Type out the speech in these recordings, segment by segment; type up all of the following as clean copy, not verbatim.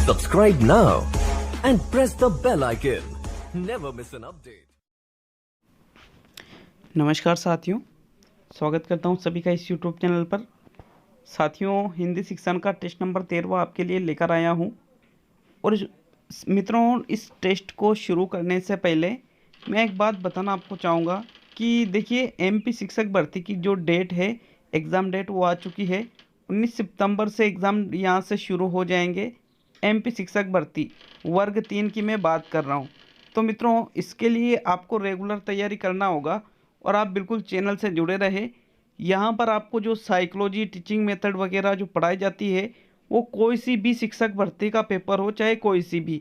Subscribe now and press the bell icon. Never miss an update. नमस्कार साथियों, स्वागत करता हूं सभी का इस YouTube चैनल पर। साथियों, हिंदी शिक्षण का टेस्ट नंबर 13 आपके लिए लेकर आया हूं। और मित्रों, इस टेस्ट को शुरू करने से पहले मैं एक बात बताना आपको चाहूँगा कि देखिए, MP शिक्षक भर्ती की जो डेट है, एग्ज़ाम डेट वो आ चुकी है। 19 सितंबर से एग्ज़ाम यहाँ से शुरू हो जाएंगे। MP शिक्षक भर्ती वर्ग 3 की मैं बात कर रहा हूँ। तो मित्रों, इसके लिए आपको रेगुलर तैयारी करना होगा और आप बिल्कुल चैनल से जुड़े रहे। यहाँ पर आपको जो साइकोलॉजी, टीचिंग मेथड वगैरह जो पढ़ाई जाती है, वो कोई सी भी शिक्षक भर्ती का पेपर हो, चाहे कोई सी भी,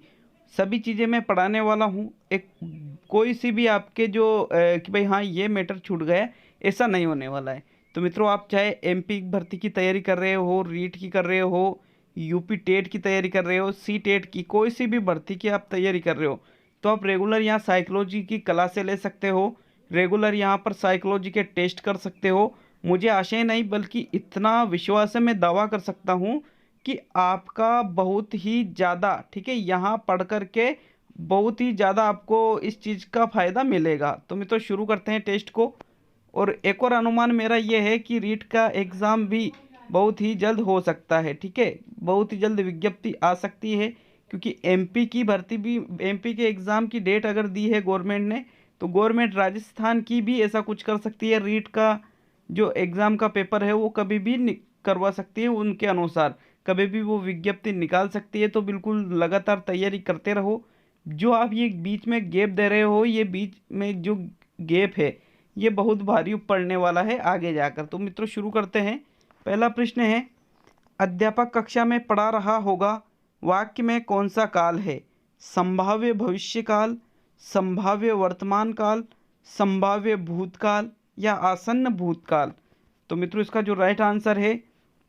सभी चीज़ें मैं पढ़ाने वाला हूँ। एक कोई सी भी आपके जो कि भाई हाँ ये मैटर छूट गया, ऐसा नहीं होने वाला है। तो मित्रों, आप चाहे MP भर्ती की तैयारी कर रहे हो, रीट की कर रहे हो, UP टेट की तैयारी कर रहे हो, C टेट की, कोई सी भी भर्ती की आप तैयारी कर रहे हो, तो आप रेगुलर यहाँ साइकोलॉजी की क्लासें ले सकते हो। रेगुलर यहाँ पर साइकोलॉजी के टेस्ट कर सकते हो। मुझे आशय नहीं बल्कि इतना विश्वास है, मैं दावा कर सकता हूँ कि आपका बहुत ही ज़्यादा, ठीक है, यहाँ पढ़ कर के बहुत ही ज़्यादा आपको इस चीज़ का फ़ायदा मिलेगा। तो मित्रों, शुरू करते हैं टेस्ट को। और एक और अनुमान मेरा ये है कि रीट का एग्ज़ाम भी बहुत ही जल्द हो सकता है, ठीक है, बहुत ही जल्द विज्ञप्ति आ सकती है। क्योंकि MP की भर्ती भी, MP के एग्ज़ाम की डेट अगर दी है गवर्नमेंट ने, तो गवर्नमेंट राजस्थान की भी ऐसा कुछ कर सकती है। रीट का जो एग्ज़ाम का पेपर है वो कभी भी करवा सकती है, उनके अनुसार कभी भी वो विज्ञप्ति निकाल सकती है। तो बिल्कुल लगातार तैयारी करते रहो। जो आप ये बीच में गैप दे रहे हो, ये बीच में जो गैप है, ये बहुत भारी पड़ने वाला है आगे जाकर। तो मित्रों, शुरू करते हैं। पहला प्रश्न है, अध्यापक कक्षा में पढ़ा रहा होगा, वाक्य में कौन सा काल है? संभाव्य भविष्य काल, संभाव्य वर्तमान काल, संभाव्य भूतकाल या आसन्न भूतकाल? तो मित्रों, इसका जो राइट आंसर है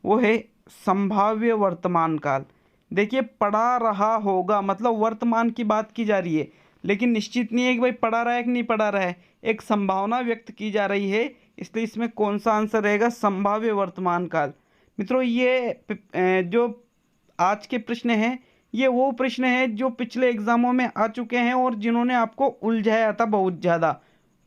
वो है संभाव्य वर्तमान काल। देखिए, पढ़ा रहा होगा मतलब वर्तमान की बात की जा रही है, लेकिन निश्चित नहीं है कि भाई पढ़ा रहा है कि नहीं पढ़ा रहा है, एक संभावना व्यक्त की जा रही है। इसलिए इसमें कौन सा आंसर रहेगा? संभाव्य वर्तमान काल। मित्रों, ये जो आज के प्रश्न हैं, ये वो प्रश्न है जो पिछले एग्जामों में आ चुके हैं और जिन्होंने आपको उलझाया था बहुत ज़्यादा।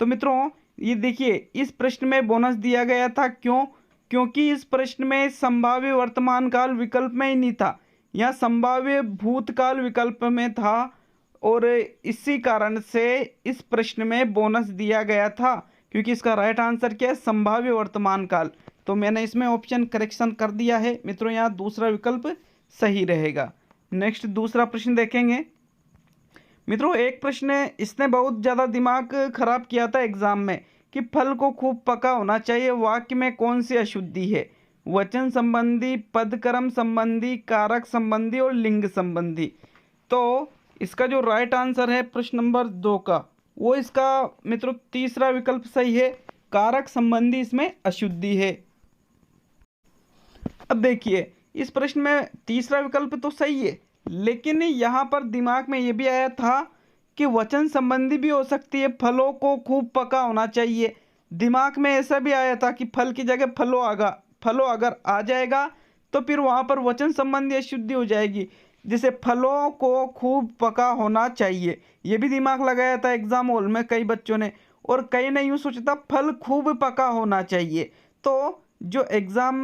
तो मित्रों, ये देखिए, इस प्रश्न में बोनस दिया गया था। क्यों? क्योंकि इस प्रश्न में संभाव्य वर्तमान काल विकल्प में ही नहीं था, यहाँ संभाव्य भूतकाल विकल्प में था। और इसी कारण से इस प्रश्न में बोनस दिया गया था, क्योंकि इसका राइट आंसर क्या है? संभाव्य वर्तमान काल। तो मैंने इसमें ऑप्शन करेक्शन कर दिया है मित्रों, यहाँ दूसरा विकल्प सही रहेगा। नेक्स्ट दूसरा प्रश्न देखेंगे। मित्रों, एक प्रश्न इसने बहुत ज़्यादा दिमाग खराब किया था एग्जाम में कि फल को खूब पका होना चाहिए, वाक्य में कौन सी अशुद्धि है? वचन संबंधी, पदक्रम संबंधी, कारक संबंधी और लिंग संबंधी। तो इसका जो राइट आंसर है प्रश्न नंबर 2 का, वो इसका मित्रों तीसरा विकल्प सही है, कारक संबंधी इसमें अशुद्धि है। अब देखिए, इस प्रश्न में तीसरा विकल्प तो सही है, लेकिन यहाँ पर दिमाग में ये भी आया था कि वचन संबंधी भी हो सकती है, फलों को खूब पका होना चाहिए। दिमाग में ऐसा भी आया था कि फल की जगह फलों अगर आ जाएगा तो फिर वहाँ पर वचन संबंधी अशुद्धि हो जाएगी, जिसे फलों को खूब पका होना चाहिए। ये भी दिमाग लगाया था एग्जाम हॉल में कई बच्चों ने, और कई ने यूँ सोचा था फल खूब पका होना चाहिए। तो जो एग्ज़ाम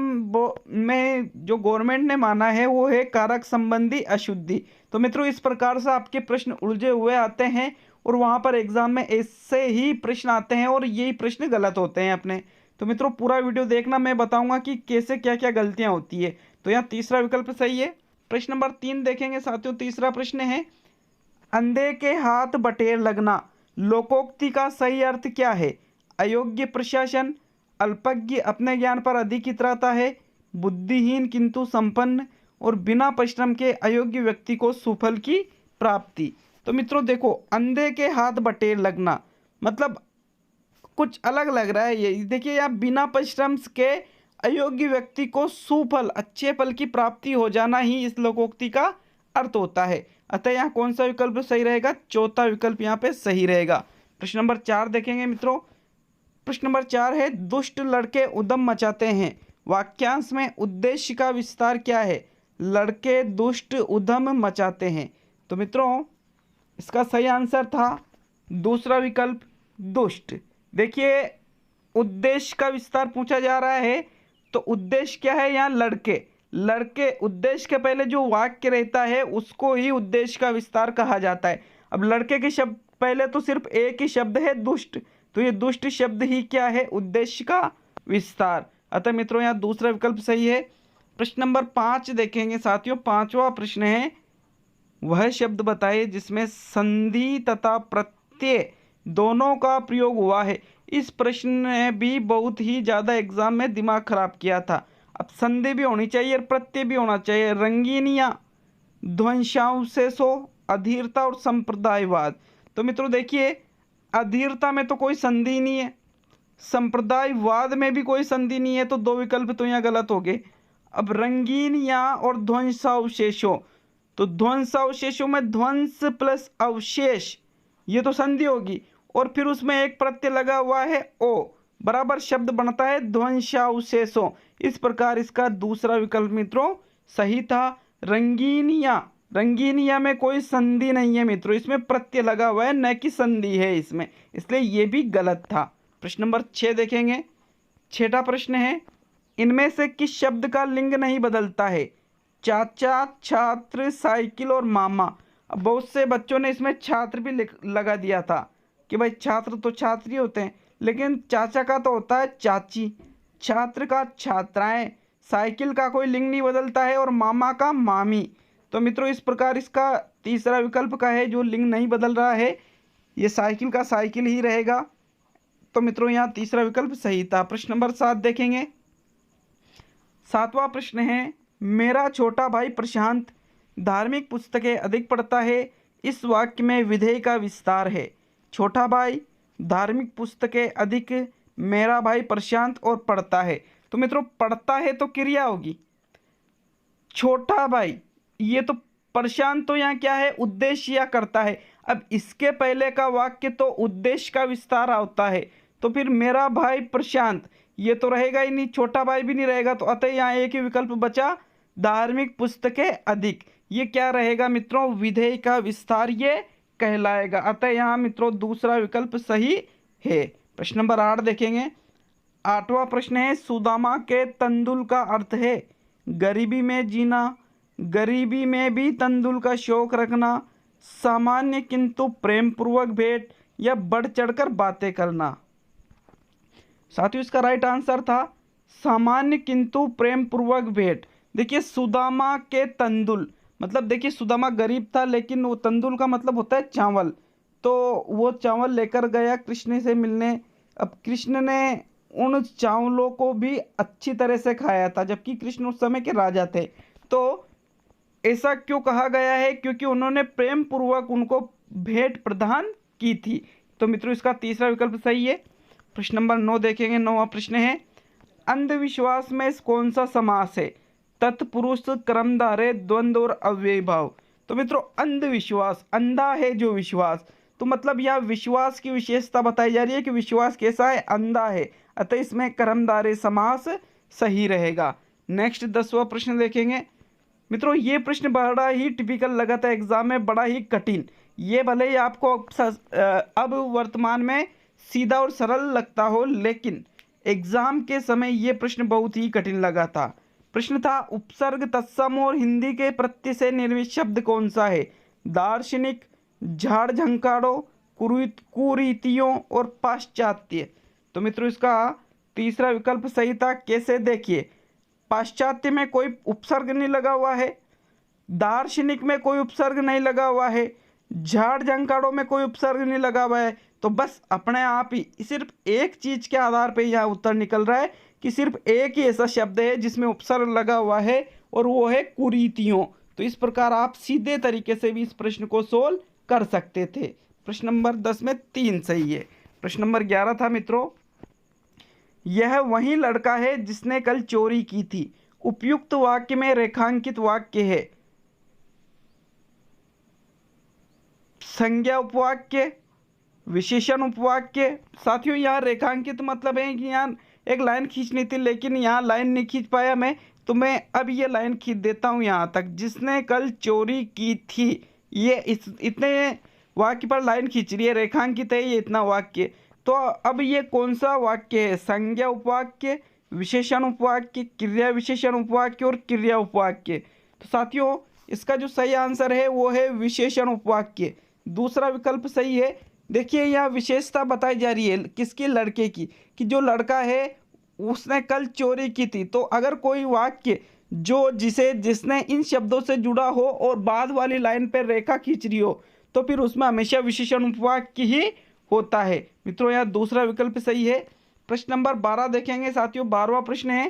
में जो गवर्नमेंट ने माना है वो है कारक संबंधी अशुद्धि। तो मित्रों, इस प्रकार से आपके प्रश्न उलझे हुए आते हैं और वहाँ पर एग्ज़ाम में ऐसे ही प्रश्न आते हैं और यही प्रश्न गलत होते हैं अपने। तो मित्रों, पूरा वीडियो देखना, मैं बताऊंगा कि कैसे क्या क्या गलतियाँ होती है। तो यहाँ तीसरा विकल्प सही है। प्रश्न नंबर 3 देखेंगे साथियों। तीसरा प्रश्न है, अंधे के हाथ बटेर लगना लोकोक्ति का सही अर्थ क्या है? अयोग्य प्रशासन, अल्पज्ञ अपने ज्ञान पर अधिक इतराता है, बुद्धिहीन किंतु संपन्न, और बिना परिश्रम के अयोग्य व्यक्ति को सुफल की प्राप्ति। तो मित्रों देखो, अंधे के हाथ बटेर लगना मतलब कुछ अलग लग रहा है। ये देखिए, यहाँ बिना परिश्रम के अयोग्य व्यक्ति को सुफल, अच्छे फल की प्राप्ति हो जाना ही इस लोकोक्ति का अर्थ होता है। अतः यहाँ कौन सा विकल्प सही रहेगा? चौथा विकल्प यहाँ पे सही रहेगा। प्रश्न नंबर 4 देखेंगे मित्रों। प्रश्न नंबर 4 है, दुष्ट लड़के उद्यम मचाते हैं, वाक्यांश में उद्देश्य का विस्तार क्या है? लड़के दुष्ट उधम मचाते हैं। तो मित्रों इसका सही आंसर था दूसरा विकल्प दुष्ट। देखिए उद्देश्य का विस्तार पूछा जा रहा है, तो उद्देश्य क्या है यहाँ लड़के, लड़के उद्देश्य के पहले जो वाक्य रहता है उसको ही उद्देश्य का विस्तार कहा जाता है। अब लड़के के शब्द पहले तो सिर्फ एक ही शब्द है दुष्ट, तो ये दुष्ट शब्द ही क्या है उद्देश्य का विस्तार। अतः मित्रों यहाँ दूसरा विकल्प सही है। प्रश्न नंबर 5 देखेंगे साथियों। 5वां प्रश्न है वह शब्द बताइए जिसमें संधि तथा प्रत्यय दोनों का प्रयोग हुआ है। इस प्रश्न ने भी बहुत ही ज़्यादा एग्जाम में दिमाग खराब किया था। अब संधि भी होनी चाहिए और प्रत्यय भी होना चाहिए। रंगीनिया, ध्वंसावशेषों, अधीरता और संप्रदायवाद। तो मित्रों देखिए अधीरता में तो कोई संधि नहीं है, संप्रदायवाद में भी कोई संधि नहीं है, तो दो विकल्प तो यहाँ गलत हो गए। अब रंगीनिया और ध्वंसावशेषों, तो ध्वंसावशेषों में ध्वंस प्लस अवशेष ये तो संधि होगी, और फिर उसमें एक प्रत्यय लगा हुआ है ओ, बराबर शब्द बनता है ध्वंसावशेषों। इस प्रकार इसका दूसरा विकल्प मित्रों सही था। रंगीनिया, रंगीनिया में कोई संधि नहीं है मित्रों, इसमें प्रत्यय लगा हुआ है न कि संधि है इसमें, इसलिए ये भी गलत था। प्रश्न नंबर 6 देखेंगे। 6वां प्रश्न है इनमें से किस शब्द का लिंग नहीं बदलता है? चाचा, छात्र, साइकिल और मामा। अब बहुत से बच्चों ने इसमें छात्र भी लगा दिया था कि भाई छात्र तो छात्र ही होते हैं, लेकिन चाचा का तो होता है चाची, छात्र का छात्राएं, साइकिल का कोई लिंग नहीं बदलता है और मामा का मामी। तो मित्रों इस प्रकार इसका तीसरा विकल्प का है जो लिंग नहीं बदल रहा है, ये साइकिल का साइकिल ही रहेगा। तो मित्रों यहाँ तीसरा विकल्प सही था। प्रश्न नंबर 7 देखेंगे। 7वां प्रश्न है मेरा छोटा भाई प्रशांत धार्मिक पुस्तकें अधिक पढ़ता है। इस वाक्य में विधेय का विस्तार है। छोटा भाई, धार्मिक पुस्तकें अधिक, मेरा भाई प्रशांत और पढ़ता है। तो मित्रों पढ़ता है तो क्रिया होगी, छोटा भाई, ये तो प्रशांत तो यहाँ क्या है उद्देश्य या करता है। अब इसके पहले का वाक्य तो उद्देश्य का विस्तार होता है, तो फिर मेरा भाई प्रशांत ये तो रहेगा ही नहीं, छोटा भाई भी नहीं रहेगा, तो अतः यहाँ एक ही विकल्प बचा धार्मिक पुस्तकें अधिक। ये क्या रहेगा मित्रों विधेय का विस्तार ये कहलाएगा। अतः यहाँ मित्रों दूसरा विकल्प सही है। प्रश्न नंबर 8 देखेंगे। 8वां प्रश्न है सुदामा के तंदुल का अर्थ है गरीबी में जीना, गरीबी में भी तंदुल का शौक रखना, सामान्य किंतु प्रेम पूर्वक भेंट, या बढ़ चढ़कर बातें करना। साथियों इसका राइट आंसर था सामान्य किंतु प्रेम पूर्वक भेंट। देखिए सुदामा के तंदुल मतलब देखिए सुदामा गरीब था, लेकिन वो तंदुल का मतलब होता है चावल, तो वो चावल लेकर गया कृष्ण से मिलने। अब कृष्ण ने उन चावलों को भी अच्छी तरह से खाया था, जबकि कृष्ण उस समय के राजा थे। तो ऐसा क्यों कहा गया है? क्योंकि उन्होंने प्रेम पूर्वक उनको भेंट प्रदान की थी। तो मित्रों इसका तीसरा विकल्प सही है। प्रश्न नंबर 9 देखेंगे। 9वां प्रश्न है अंधविश्वास में कौन सा समास है? तत्पुरुष, कर्मधारय, द्वंद्व और अव्ययी भाव। तो मित्रों अंधविश्वास, अंधा है जो विश्वास, तो मतलब यह विश्वास की विशेषता बताई जा रही है कि विश्वास कैसा है, अंधा है, अतः इसमें कर्मधारय समास सही रहेगा। नेक्स्ट 10वां प्रश्न देखेंगे। मित्रों ये प्रश्न बड़ा ही टिपिकल लगा था एग्जाम में, बड़ा ही कठिन। ये भले ही आपको अब वर्तमान में सीधा और सरल लगता हो, लेकिन एग्जाम के समय ये प्रश्न बहुत ही कठिन लगा था। प्रश्न था उपसर्ग, तत्सम और हिंदी के प्रत्यय से निर्मित शब्द कौन सा है? दार्शनिक, झाड़ झंकाड़ों, कुरीतियों और पाश्चात्य। तो मित्रों इसका तीसरा विकल्प सही था। कैसे? देखिए पाश्चात्य में कोई उपसर्ग नहीं लगा हुआ है, दार्शनिक में कोई उपसर्ग नहीं लगा हुआ है, झाड़ झंकाड़ों में कोई उपसर्ग नहीं लगा हुआ है, तो बस अपने आप ही सिर्फ एक चीज के आधार पे यह उत्तर निकल रहा है कि सिर्फ एक ही ऐसा शब्द है जिसमें उपसर्ग लगा हुआ है और वो है कुरीतियों। तो इस प्रकार आप सीधे तरीके से भी इस प्रश्न को सोल्व कर सकते थे। प्रश्न नंबर 10 में 3 सही है। प्रश्न नंबर 11 था मित्रों यह वही लड़का है जिसने कल चोरी की थी। उपयुक्त वाक्य में रेखांकित वाक्य है संज्ञा उपवाक्य, विशेषण उपवाक्य। साथियों यहाँ रेखांकित मतलब है कि यहाँ एक लाइन खींचनी थी, लेकिन यहाँ लाइन नहीं खींच पाया मैं, तो मैं अब ये लाइन खींच देता हूँ यहाँ तक, जिसने कल चोरी की थी। ये इतने वाक्य पर लाइन खींच रही है, रेखांकित है ये इतना वाक्य। तो अब ये कौन सा वाक्य है? संज्ञा उपवाक्य, विशेषण उपवाक्य, क्रिया विशेषण उपवाक्य और क्रिया उपवाक्य। तो साथियों इसका जो सही आंसर है वो है विशेषण उपवाक्य। दूसरा विकल्प सही है। देखिए यहाँ विशेषता बताई जा रही है किसकी? लड़के की, कि जो लड़का है उसने कल चोरी की थी। तो अगर कोई वाक्य जो जिसने इन शब्दों से जुड़ा हो और बाद वाली लाइन पर रेखा खींच रही हो, तो फिर उसमें हमेशा विशेषण उपवाक्य ही होता है। मित्रों यहाँ दूसरा विकल्प सही है। प्रश्न नंबर 12 देखेंगे साथियों। 12वां प्रश्न है,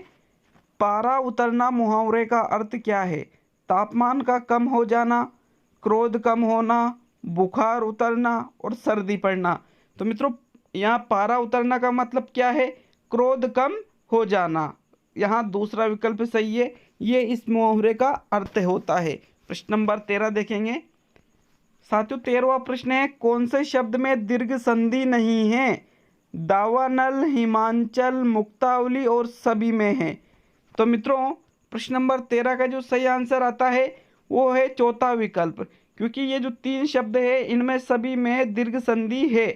पारा उतरना मुहावरे का अर्थ क्या है? तापमान का कम हो जाना, क्रोध कम होना, बुखार उतरना और सर्दी पड़ना। तो मित्रों यहाँ पारा उतरना का मतलब क्या है? क्रोध कम हो जाना। यहाँ दूसरा विकल्प सही है, ये इस मुहावरे का अर्थ होता है। प्रश्न नंबर 13 देखेंगे साथियों। 13वां प्रश्न है, कौन से शब्द में दीर्घ संधि नहीं है? दावानल, हिमांचल, मुक्तावली और सभी में है। तो मित्रों प्रश्न नंबर 13 का जो सही आंसर आता है वो है चौथा विकल्प, क्योंकि ये जो 3 शब्द है इनमें सभी में दीर्घ संधि है।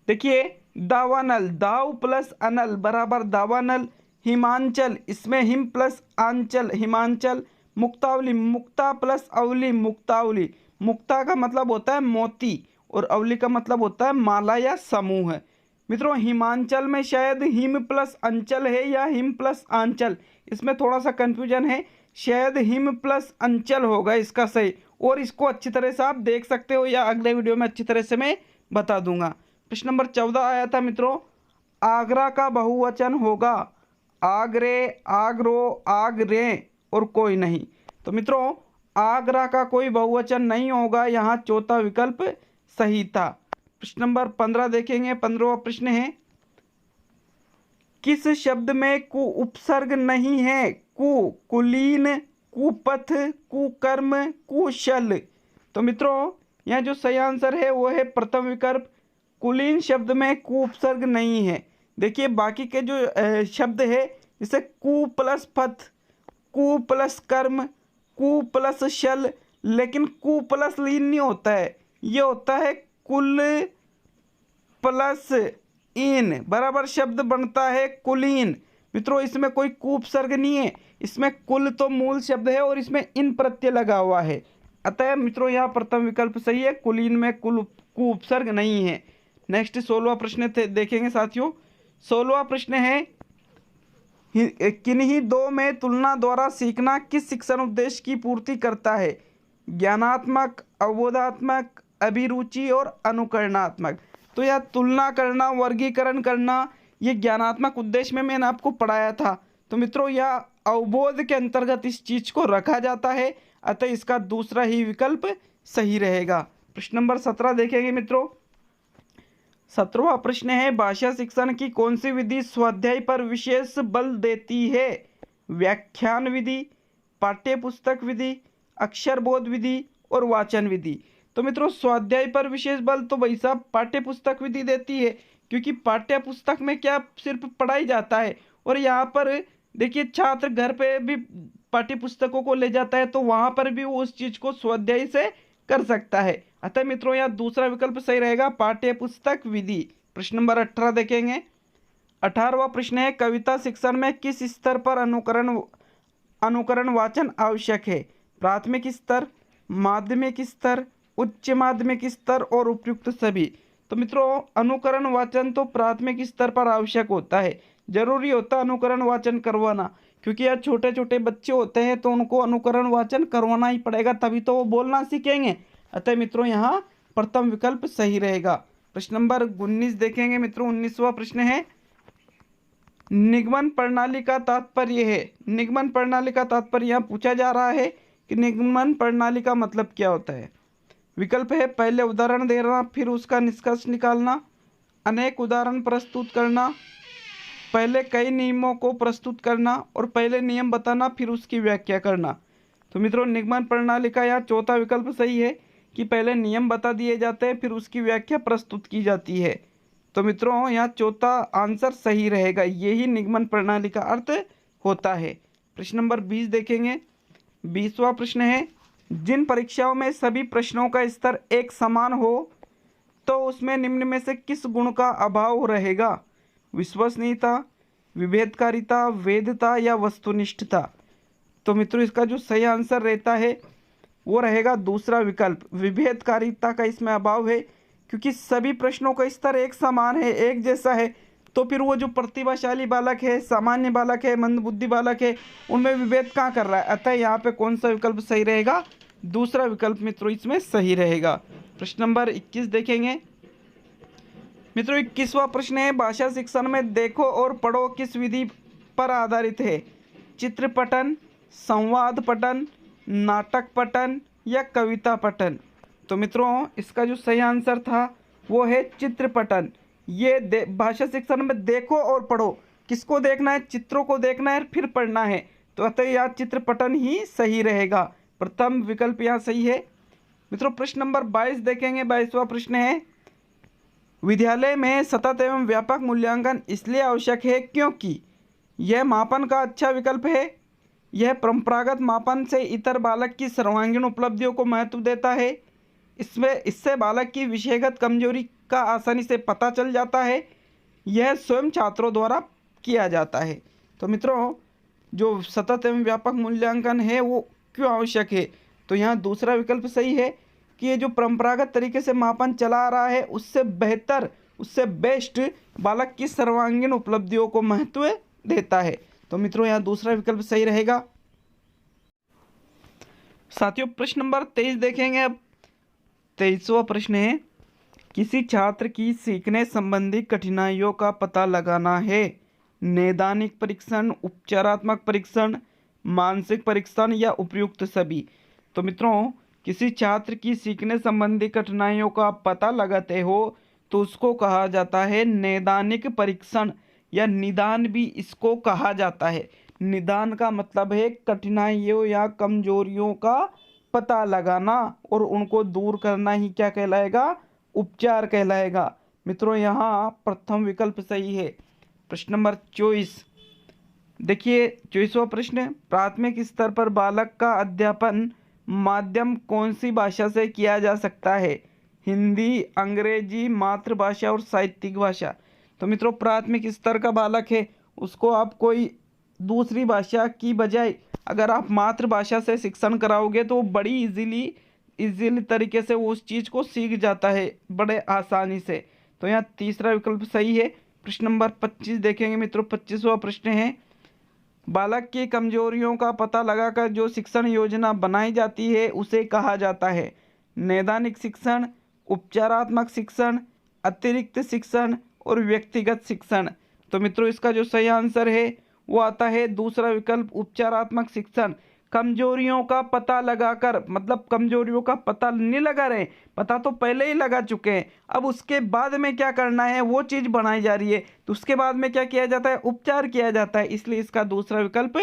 देखिए दावानल, दाव प्लस अनल बराबर दावानल। हिमांचल, इसमें हिम प्लस आंचल हिमांचल। मुक्तावली, मुक्ता प्लस अवली मुक्तावली। मुक्ता का मतलब होता है मोती और अवली का मतलब होता है माला या समूह। मित्रों हिमांचल में शायद हिम प्लस अंचल है या हिम प्लस आंचल, इसमें थोड़ा सा कंफ्यूजन है। शायद हिम प्लस अंचल होगा इसका सही, और इसको अच्छी तरह से आप देख सकते हो या अगले वीडियो में अच्छी तरह से मैं बता दूंगा। प्रश्न नंबर 14 आया था मित्रों, आगरा का बहुवचन होगा आगरे, आगरो, आगरे और कोई नहीं। तो मित्रों आगरा का कोई बहुवचन नहीं होगा, यहाँ चौथा विकल्प सही था। प्रश्न नंबर 15 देखेंगे। 15वां प्रश्न है, किस शब्द में कु उपसर्ग नहीं है? कुलीन, कुपथ, कुकर्म, कुशल। तो मित्रों यहाँ जो सही आंसर है वो है प्रथम विकल्प, कुलीन शब्द में कु उपसर्ग नहीं है। देखिए बाकी के जो शब्द है जैसे कु प्लस पथ, कु प्लस कर्म, कु प्लस शल, लेकिन कु प्लस लीन नहीं होता है, ये होता है कुल प्लस इन बराबर शब्द बनता है कुलीन। मित्रों इसमें कोई कु उपसर्ग नहीं है, इसमें कुल तो मूल शब्द है और इसमें इन प्रत्यय लगा हुआ है। अतः मित्रों यहाँ प्रथम विकल्प सही है, कुलीन में कु उपसर्ग नहीं है। नेक्स्ट 16वां प्रश्न देखेंगे साथियों। 16वां प्रश्न है, किन्हीं दो में तुलना द्वारा सीखना किस शिक्षण उद्देश्य की पूर्ति करता है? ज्ञानात्मक, अवबोधात्मक, अभिरुचि और अनुकरणात्मक। तो यह तुलना करना, वर्गीकरण करना, ये ज्ञानात्मक उद्देश्य में मैंने आपको पढ़ाया था। तो मित्रों यह अवबोध के अंतर्गत इस चीज को रखा जाता है, अतः इसका दूसरा ही विकल्प सही रहेगा। प्रश्न नंबर 17 देखेंगे मित्रों। 17वां प्रश्न है, भाषा शिक्षण की कौन सी विधि स्वाध्याय पर विशेष बल देती है? व्याख्यान विधि, पाठ्य पुस्तक विधि, अक्षर बोध विधि और वाचन विधि। तो मित्रों स्वाध्याय पर विशेष बल तो भाई साहब पाठ्य पुस्तक विधि देती है, क्योंकि पाठ्य पुस्तक में क्या सिर्फ पढ़ाई जाता है, और यहाँ पर देखिए छात्र घर पे भी पाठ्य पुस्तकों को ले जाता है, तो वहाँ पर भी वो उस चीज को स्वाध्याय से कर सकता है। अतः मित्रों यहाँ दूसरा विकल्प सही रहेगा, पाठ्य पुस्तक विधि। प्रश्न नंबर 18 देखेंगे। 18वां प्रश्न है, कविता शिक्षण में किस स्तर पर अनुकरण वाचन आवश्यक है? प्राथमिक स्तर, माध्यमिक स्तर, उच्च माध्यमिक स्तर और उपयुक्त सभी। तो मित्रों अनुकरण वाचन तो प्राथमिक स्तर पर आवश्यक होता है, जरूरी होता है अनुकरण वाचन करवाना, क्योंकि यार छोटे छोटे बच्चे होते हैं तो उनको अनुकरण वाचन करवाना ही पड़ेगा, तभी तो वो बोलना सीखेंगे। अतः मित्रों यहाँ प्रथम विकल्प सही रहेगा। प्रश्न नंबर 19 देखेंगे मित्रों। 19वां प्रश्न है, निगमन प्रणाली का तात्पर्य है। निगमन प्रणाली का तात्पर्य यहाँ पूछा जा रहा है कि निगमन प्रणाली का मतलब क्या होता है। विकल्प है, पहले उदाहरण देना फिर उसका निष्कर्ष निकालना, अनेक उदाहरण प्रस्तुत करना, पहले कई नियमों को प्रस्तुत करना और पहले नियम बताना फिर उसकी व्याख्या करना। तो मित्रों निगमन प्रणाली का यहाँ चौथा विकल्प सही है कि पहले नियम बता दिए जाते हैं फिर उसकी व्याख्या प्रस्तुत की जाती है। तो मित्रों यहाँ चौथा आंसर सही रहेगा, यही निगमन प्रणाली का अर्थ होता है। प्रश्न नंबर 20 देखेंगे। 20वां प्रश्न है, जिन परीक्षाओं में सभी प्रश्नों का स्तर एक समान हो तो उसमें निम्न में से किस गुण का अभाव रहेगा? विश्वसनीयता, विभेदकारिता, वैधता या वस्तुनिष्ठता। तो मित्रों इसका जो सही आंसर रहता है वो रहेगा दूसरा विकल्प, विभेदकारिता का इसमें अभाव है, क्योंकि सभी प्रश्नों का स्तर एक समान है, एक जैसा है, तो फिर वो जो प्रतिभाशाली बालक है, सामान्य बालक है, मंदबुद्धि बालक है, उनमें विभेद कहाँ कर रहा है। अतः यहाँ पे कौन सा विकल्प सही रहेगा? दूसरा विकल्प मित्रों इसमें सही रहेगा। प्रश्न नंबर 21 देखेंगे। मित्रों 21वां प्रश्न है, भाषा शिक्षण में देखो और पढ़ो किस विधि पर आधारित है? चित्र पठन, संवाद पठन, नाटक पठन या कविता पठन। तो मित्रों इसका जो सही आंसर था वो है चित्र पठन। ये भाषा शिक्षण में देखो और पढ़ो, किसको देखना है? चित्रों को देखना है फिर पढ़ना है, तो अतः यह चित्र पठन ही सही रहेगा। प्रथम विकल्प यहाँ सही है। मित्रों प्रश्न नंबर 22 देखेंगे। 22वां प्रश्न है, विद्यालय में सतत एवं व्यापक मूल्यांकन इसलिए आवश्यक है क्योंकि यह मापन का अच्छा विकल्प है, यह परंपरागत मापन से इतर बालक की सर्वांगीण उपलब्धियों को महत्व देता है, इससे बालक की विषयगत कमजोरी का आसानी से पता चल जाता है, यह स्वयं छात्रों द्वारा किया जाता है। तो मित्रों जो सतत एवं व्यापक मूल्यांकन है वो क्यों आवश्यक है? तो यहाँ दूसरा विकल्प सही है कि ये जो परंपरागत तरीके से मापन चला आ रहा है उससे बेहतर, उससे बेस्ट बालक की सर्वांगीण उपलब्धियों को महत्व देता है। तो मित्रों यहाँ दूसरा विकल्प सही रहेगा। साथियों प्रश्न नंबर 23 देखेंगे। अब 23वां प्रश्न है, किसी छात्र की सीखने संबंधी कठिनाइयों का पता लगाना है। नैदानिक परीक्षण, उपचारात्मक परीक्षण, मानसिक परीक्षण या उपयुक्त सभी। तो मित्रों किसी छात्र की सीखने संबंधी कठिनाइयों का पता लगाते हो तो उसको कहा जाता है नैदानिक परीक्षण, या निदान भी इसको कहा जाता है। निदान का मतलब है कठिनाइयों या कमजोरियों का पता लगाना और उनको दूर करना ही क्या कहलाएगा? उपचार कहलाएगा। मित्रों यहाँ प्रथम विकल्प सही है। प्रश्न नंबर 24 देखिए। 24वां प्रश्न, प्राथमिक स्तर पर बालक का अध्यापन माध्यम कौन सी भाषा से किया जा सकता है? हिंदी, अंग्रेजी, मातृभाषा और साहित्यिक भाषा। तो मित्रों प्राथमिक स्तर का बालक है, उसको आप कोई दूसरी भाषा की बजाय अगर आप मातृभाषा से शिक्षण कराओगे तो बड़ी इजीली तरीके से वो उस चीज़ को सीख जाता है बड़े आसानी से। तो यहाँ तीसरा विकल्प सही है। प्रश्न नंबर 25 देखेंगे मित्रों। 25वां प्रश्न है, बालक की कमजोरियों का पता लगाकर जो शिक्षण योजना बनाई जाती है उसे कहा जाता है नैदानिक शिक्षण, उपचारात्मक शिक्षण, अतिरिक्त शिक्षण और व्यक्तिगत शिक्षण। तो मित्रों इसका जो सही आंसर है वो आता है दूसरा विकल्प, उपचारात्मक शिक्षण। कमजोरियों का पता लगाकर, मतलब कमजोरियों का पता नहीं लगा रहे, पता तो पहले ही लगा चुके हैं, अब उसके बाद में क्या करना है वो चीज़ बनाई जा रही है, तो उसके बाद में क्या किया जाता है? उपचार किया जाता है, इसलिए इसका दूसरा विकल्प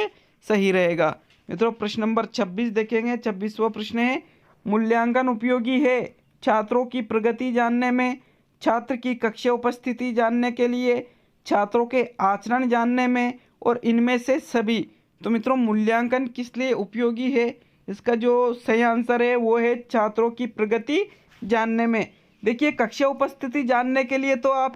सही रहेगा। मित्रों प्रश्न नंबर 26 देखेंगे। 26वां प्रश्न है, मूल्यांकन उपयोगी है छात्रों की प्रगति जानने में, छात्र की कक्षा उपस्थिति जानने के लिए, छात्रों के आचरण जानने में, और इनमें से सभी। तो मित्रों मूल्यांकन किस लिए उपयोगी है? इसका जो सही आंसर है वो है छात्रों की प्रगति जानने में। देखिए कक्षा उपस्थिति जानने के लिए तो आप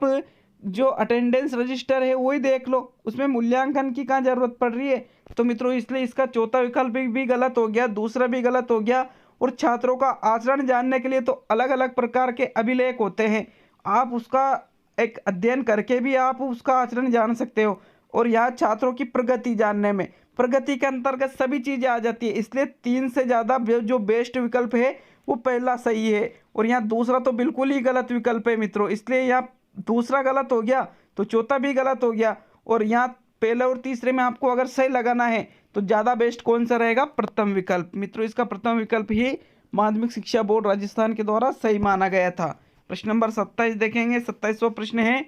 जो अटेंडेंस रजिस्टर है वही देख लो, उसमें मूल्यांकन की कहाँ जरूरत पड़ रही है? तो मित्रों इसलिए इसका चौथा विकल्प भी गलत हो गया, दूसरा भी गलत हो गया। और छात्रों का आचरण जानने के लिए तो अलग अलग प्रकार के अभिलेख होते हैं, आप उसका एक अध्ययन करके भी आप उसका आचरण जान सकते हो। और यहाँ छात्रों की प्रगति जानने में, प्रगति के अंतर्गत सभी चीज़ें आ जाती है, इसलिए 3 से ज़्यादा जो बेस्ट विकल्प है वो पहला सही है। और यहाँ दूसरा तो बिल्कुल ही गलत विकल्प है मित्रों, इसलिए यहाँ दूसरा गलत हो गया तो चौथा भी गलत हो गया। और यहाँ पहले और तीसरे में आपको अगर सही लगाना है तो ज़्यादा बेस्ट कौन सा रहेगा? प्रथम विकल्प। मित्रों इसका प्रथम विकल्प ही माध्यमिक शिक्षा बोर्ड राजस्थान के द्वारा सही माना गया था। प्रश्न नंबर 27 देखेंगे। 27वां प्रश्न है,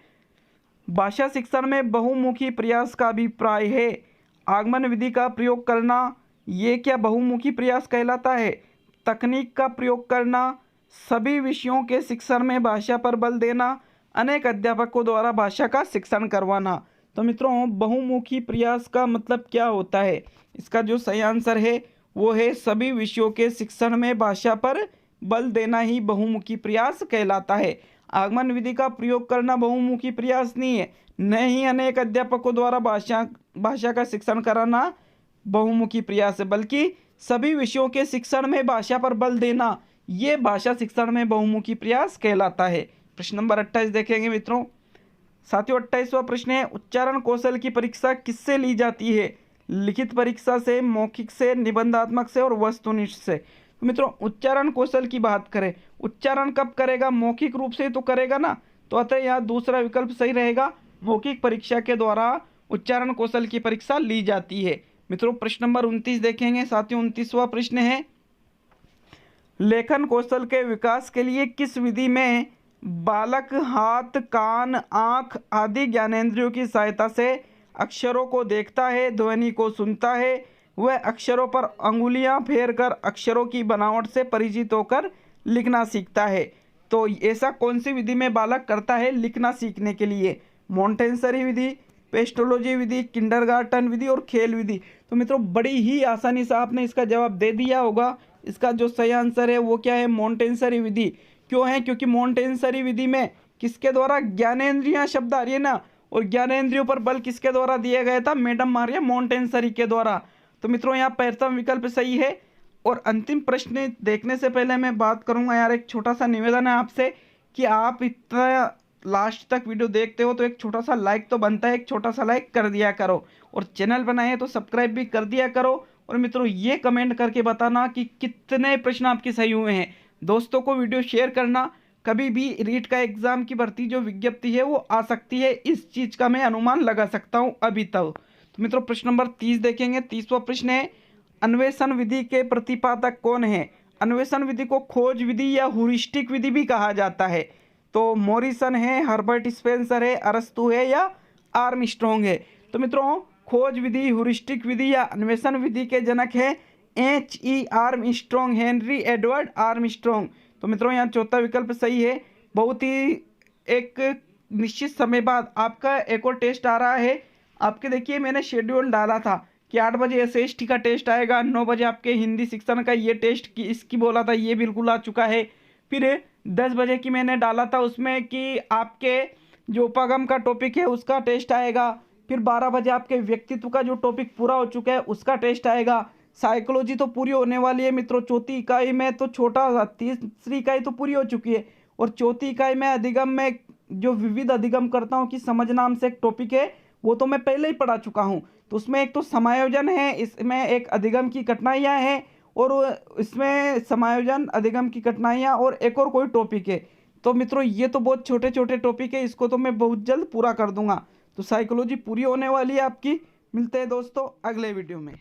भाषा शिक्षण में बहुमुखी प्रयास का अभिप्राय है। आगमन विधि का प्रयोग करना, ये क्या बहुमुखी प्रयास कहलाता है? तकनीक का प्रयोग करना, सभी विषयों के शिक्षण में भाषा पर बल देना, अनेक अध्यापकों द्वारा भाषा का शिक्षण करवाना। तो मित्रों बहुमुखी प्रयास का मतलब क्या होता है? इसका जो सही आंसर है वो है सभी विषयों के शिक्षण में भाषा पर बल देना ही बहुमुखी प्रयास कहलाता है। आगमन विधि का प्रयोग करना बहुमुखी प्रयास नहीं है, न ही अनेक अध्यापकों द्वारा भाषा का शिक्षण कराना बहुमुखी प्रयास है, बल्कि सभी विषयों के शिक्षण में भाषा पर बल देना ये भाषा शिक्षण में बहुमुखी प्रयास कहलाता है। प्रश्न नंबर 28 देखेंगे मित्रों। साथियों 28वां प्रश्न है, उच्चारण कौशल की परीक्षा किससे ली जाती है? लिखित परीक्षा से, मौखिक से, निबंधात्मक से और वस्तुनिष्ठ से। तो मित्रों उच्चारण कौशल की बात करें, उच्चारण कब करेगा? मौखिक रूप से तो करेगा ना, तो अतः यहाँ दूसरा विकल्प सही रहेगा, मौखिक परीक्षा के द्वारा उच्चारण कौशल की परीक्षा ली जाती है। मित्रों प्रश्न नंबर 29 देखेंगे। साथियों 29वां प्रश्न है, लेखन कौशल के विकास के लिए किस विधि में बालक हाथ, कान, आँख आदि ज्ञानेंद्रियों की सहायता से अक्षरों को देखता है, ध्वनि को सुनता है, वह अक्षरों पर अंगुलियां फेरकर अक्षरों की बनावट से परिचित होकर लिखना सीखता है? तो ऐसा कौन सी विधि में बालक करता है लिखना सीखने के लिए? मॉन्टेसरी विधि, पेस्टोलॉजी विधि, किंडरगार्टन विधि और खेल विधि। तो मित्रों बड़ी ही आसानी से आपने इसका जवाब दे दिया होगा। इसका जो सही आंसर है वो क्या है? मॉन्टेसरी विधि। क्यों है? क्योंकि मॉन्टेसरी विधि में किसके द्वारा? ज्ञानेंद्रियां शब्द आ रही है ना, और ज्ञानेंद्रियों पर बल किसके द्वारा दिया गया था? मैडम मारिया मॉन्टेसरी के द्वारा। तो मित्रों यहाँ प्रथम विकल्प सही है। और अंतिम प्रश्न देखने से पहले मैं बात करूंगा यार, एक छोटा सा निवेदन है आपसे कि आप इतना लास्ट तक वीडियो देखते हो तो एक छोटा सा लाइक तो बनता है, एक छोटा सा लाइक कर दिया करो, और चैनल बनाए हैं तो सब्सक्राइब भी कर दिया करो। और मित्रों ये कमेंट करके बताना कि कितने प्रश्न आपके सही हुए हैं। दोस्तों को वीडियो शेयर करना। कभी भी रीट का एग्जाम की भर्ती जो विज्ञप्ति है वो आ सकती है, इस चीज़ का मैं अनुमान लगा सकता हूँ अभी तक। तो मित्रों प्रश्न नंबर 30 देखेंगे। 30वां प्रश्न है, अन्वेषण विधि के प्रतिपादक कौन है? अन्वेषण विधि को खोज विधि या ह्यूरिस्टिक विधि भी कहा जाता है। तो मॉरिसन है, हर्बर्ट स्पेंसर है, अरस्तु है या आर्मस्ट्रॉन्ग है? तो मित्रों खोज विधि, ह्यूरिस्टिक विधि या अन्वेषण विधि के जनक है H.E. Armstrong, Henry Edward Armstrong. तो मित्रों यहाँ चौथा विकल्प सही है। बहुत ही एक निश्चित समय बाद आपका एक और टेस्ट आ रहा है। आपके देखिए मैंने शेड्यूल डाला था कि 8 बजे SST का टेस्ट आएगा, 9 बजे आपके हिंदी शिक्षण का ये टेस्ट की इसकी बोला था, ये बिल्कुल आ चुका है। फिर 10 बजे की मैंने डाला था उसमें कि आपके जो उपागम का टॉपिक है उसका टेस्ट आएगा। फिर 12 बजे आपके व्यक्तित्व का जो टॉपिक पूरा हो चुका है उसका टेस्ट आएगा। साइकोलॉजी तो पूरी होने वाली है मित्रों, चौथी इकाई में तो छोटा, तीसरी इकाई तो पूरी हो चुकी है, और चौथी इकाई में अधिगम में जो विविध अधिगम करता हूँ कि समझ नाम से एक टॉपिक है वो तो मैं पहले ही पढ़ा चुका हूँ। तो उसमें एक तो समायोजन है, इसमें एक अधिगम की कठिनाइयाँ हैं, और इसमें समायोजन, अधिगम की कठिनाइयाँ और एक और कोई टॉपिक है। तो मित्रों ये तो बहुत छोटे छोटे टॉपिक है, इसको तो मैं बहुत जल्द पूरा कर दूंगा। तो साइकोलॉजी पूरी होने वाली है आपकी। मिलते हैं दोस्तों अगले वीडियो में।